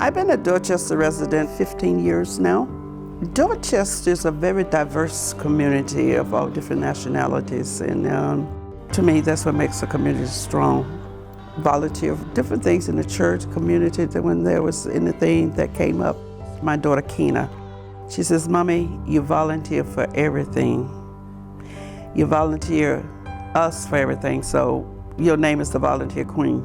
I've been a Dorchester resident 15 years now. Dorchester is a very diverse community of all different nationalities, and to me, that's what makes a community strong. Volunteer for different things in the church community. That when there was anything that came up, my daughter Keena, she says, "Mommy, you volunteer for everything. You volunteer us for everything, so your name is the volunteer queen."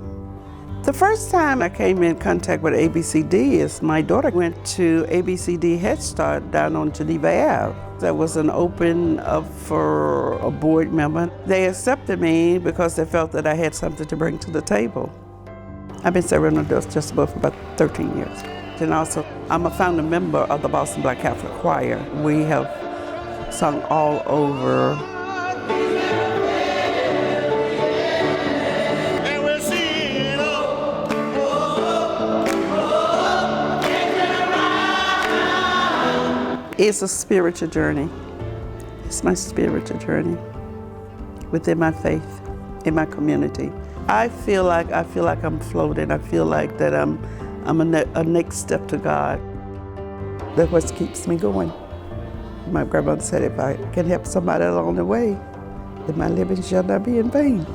The first time I came in contact with ABCD is my daughter went to ABCD Head Start down on Geneva Ave. There was an open up for a board member. They accepted me because they felt that I had something to bring to the table. I've been serving on Dorchester for about 13 years. And also, I'm a founding member of the Boston Black Catholic Choir. We have sung all over. It's a spiritual journey. It's my spiritual journey within my faith, in my community. I feel like I'm floating. I feel like that I'm a next step to God. That's what keeps me going. My grandmother said, if I can help somebody along the way, then my living shall not be in vain.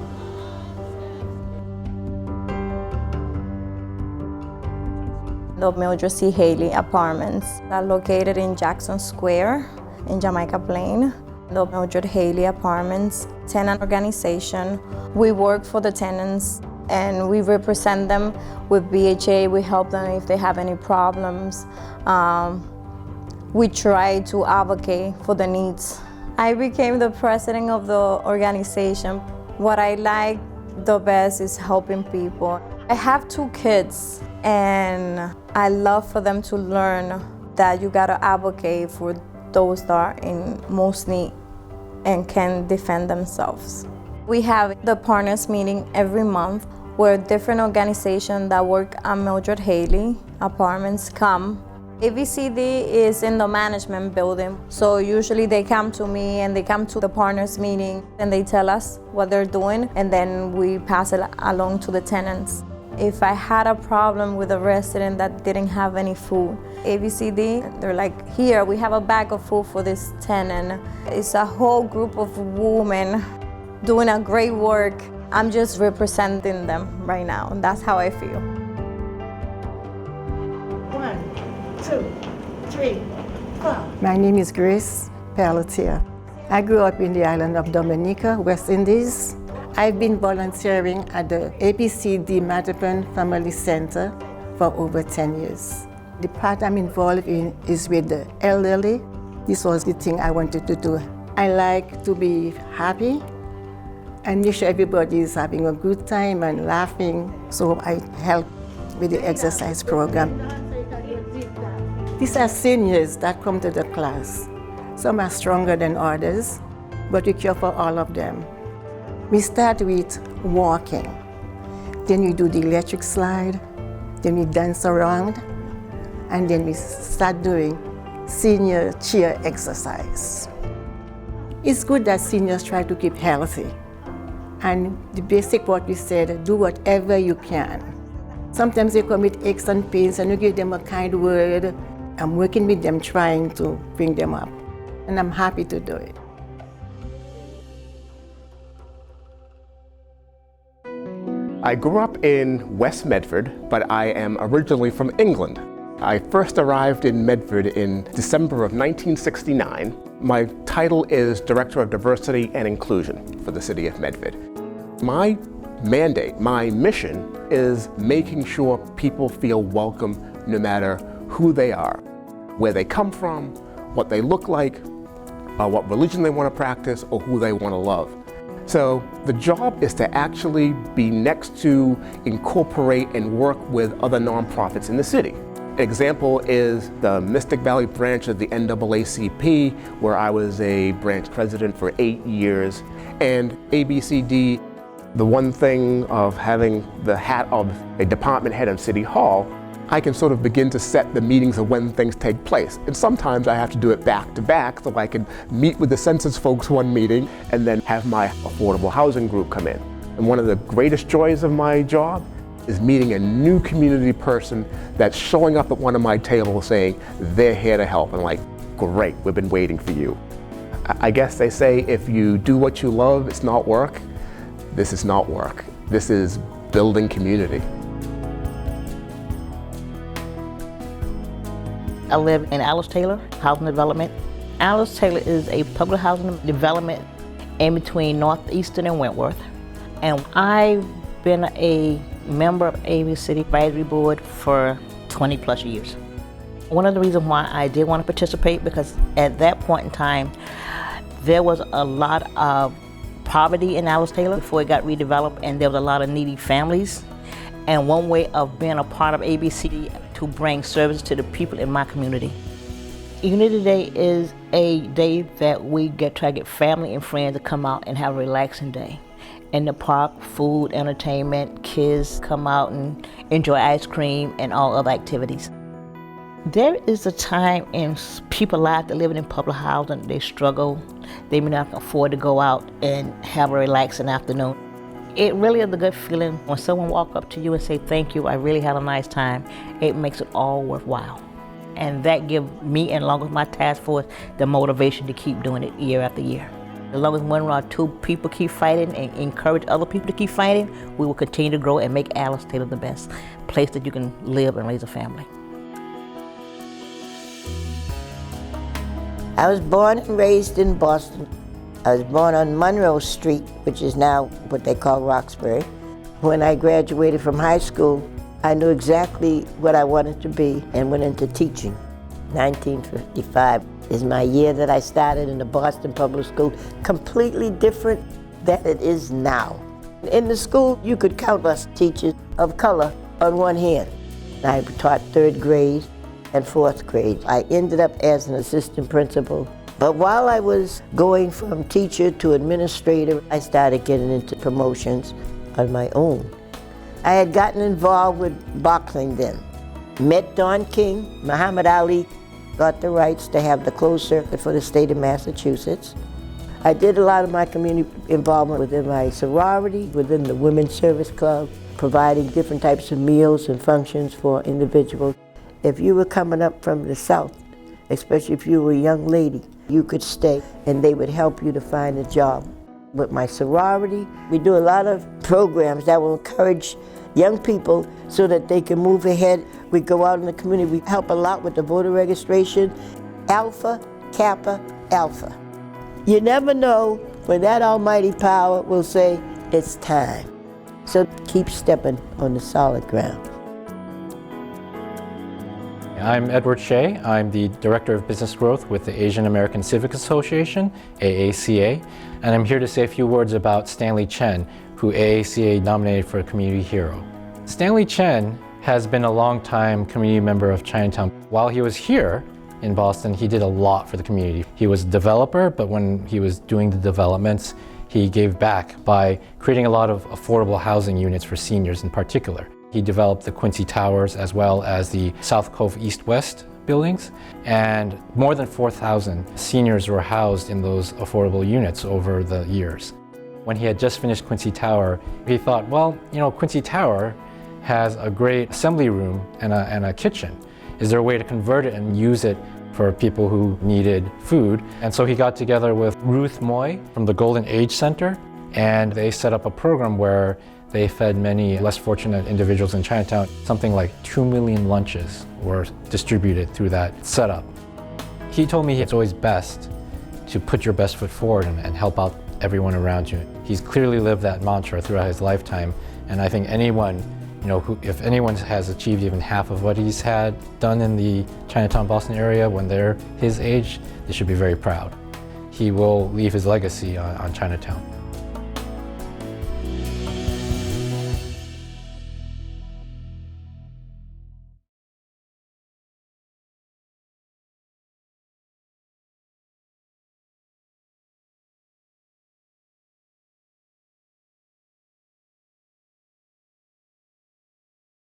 The Mildred C. HELYN apartments are located in Jackson Square in Jamaica Plain. The Mildred HELYN apartments, tenant organization. We work for the tenants and we represent them with BHA. We help them if they have any problems. We try to advocate for the needs. I became the president of the organization. What I like the best is helping people. I have 2 kids. And I love for them to learn that you gotta advocate for those that are in most need and can defend themselves. We have the partners meeting every month where different organizations that work at Mildred HELYN apartments come. ABCD is in the management building, so usually they come to me and they come to the partners meeting and they tell us what they're doing, and then we pass it along to the tenants. If I had a problem with a resident that didn't have any food, ABCD, they're like, here, we have a bag of food for this tenant. It's a whole group of women doing a great work. I'm just representing them right now, and that's how I feel. 1, 2, 3, 4. My name is Grace PELTIER. I grew up in the island of Dominica, West Indies. I've been volunteering at the ABCD Mattapan Family Center for over 10 years. The part I'm involved in is with the elderly. This was the thing I wanted to do. I like to be happy and make sure everybody is having a good time and laughing, so I help with the exercise program. These are seniors that come to the class. Some are stronger than others, but we care for all of them. We start with walking, then we do the electric slide, then we dance around, and then we start doing senior chair exercise. It's good that seniors try to keep healthy. And the basic what we said, do whatever you can. Sometimes they come with aches and pains and you give them a kind word. I'm working with them trying to bring them up, and I'm happy to do it. I grew up in West Medford, but I am originally from England. I first arrived in Medford in December of 1969. My title is Director of Diversity and Inclusion for the City of Medford. My mandate, my mission, is making sure people feel welcome no matter who they are, where they come from, what they look like, what religion they want to practice, or who they want to love. So the job is to actually be next to, incorporate, and work with other nonprofits in the city. An example is the Mystic Valley branch of the NAACP, where I was a branch president for 8 years, and ABCD. The one thing of having the hat of a department head in City Hall, I can sort of begin to set the meetings of when things take place. And sometimes I have to do it back to back, so I can meet with the census folks one meeting and then have my affordable housing group come in. And one of the greatest joys of my job is meeting a new community person that's showing up at one of my tables saying they're here to help. And like, great, we've been waiting for you. I guess they say if you do what you love, it's not work. This is not work. This is building community. I live in Alice Taylor Housing Development. Alice Taylor is a public housing development in between Northeastern and Wentworth. And I've been a member of ABCD Advisory Board for 20 plus years. One of the reasons why I did want to participate, because at that point in time, there was a lot of poverty in Alice Taylor before it got redeveloped, and there was a lot of needy families. And one way of being a part of ABCD to bring service to the people in my community. Unity Day is a day that we try to get family and friends to come out and have a relaxing day. In the park, food, entertainment, kids come out and enjoy ice cream and all other activities. There is a time in people's lives that living in public housing, they struggle. They may not afford to go out and have a relaxing afternoon. It really is a good feeling when someone walks up to you and say, thank you, I really had a nice time. It makes it all worthwhile. And that gives me, and along with my task force, the motivation to keep doing it year after year. As long as one or two people keep fighting and encourage other people to keep fighting, we will continue to grow and make Alice Taylor the best place that you can live and raise a family. I was born and raised in Boston. I was born on Monroe Street, which is now what they call Roxbury. When I graduated from high school, I knew exactly what I wanted to be and went into teaching. 1955 is my year that I started in the Boston Public School, completely different than it is now. In the school, you could count us teachers of color on one hand. I taught 3rd grade and 4th grade. I ended up as an assistant principal. But while I was going from teacher to administrator, I started getting into promotions on my own. I had gotten involved with boxing then. Met Don King, Muhammad Ali, got the rights to have the closed circuit for the state of Massachusetts. I did a lot of my community involvement within my sorority, within the Women's Service Club, providing different types of meals and functions for individuals. If you were coming up from the South, especially if you were a young lady, you could stay and they would help you to find a job. With my sorority, we do a lot of programs that will encourage young people so that they can move ahead. We go out in the community, we help a lot with the voter registration. Alpha, Kappa, Alpha. You never know when that almighty power will say, it's time. So keep stepping on the solid ground. I'm Edward Shea. I'm the Director of Business Growth with the Asian American Civic Association, AACA, and I'm here to say a few words about Stanley Chen, who AACA nominated for a Community Hero. Stanley Chen has been a long-time community member of Chinatown. While he was here in Boston, he did a lot for the community. He was a developer, but when he was doing the developments, he gave back by creating a lot of affordable housing units for seniors in particular. He developed the Quincy Towers as well as the South Cove East-West buildings, and more than 4,000 seniors were housed in those affordable units over the years. When he had just finished Quincy Tower, he thought, well, you know, Quincy Tower has a great assembly room and a kitchen. Is there a way to convert it and use it for people who needed food? And so he got together with Ruth Moy from the Golden Age Center, and they set up a program where they fed many less fortunate individuals in Chinatown. Something like 2 million lunches were distributed through that setup. He told me it's always best to put your best foot forward and help out everyone around you. He's clearly lived that mantra throughout his lifetime, and I think anyone, you know, if anyone has achieved even half of what he's had done in the Chinatown, Boston area when they're his age, they should be very proud. He will leave his legacy on Chinatown.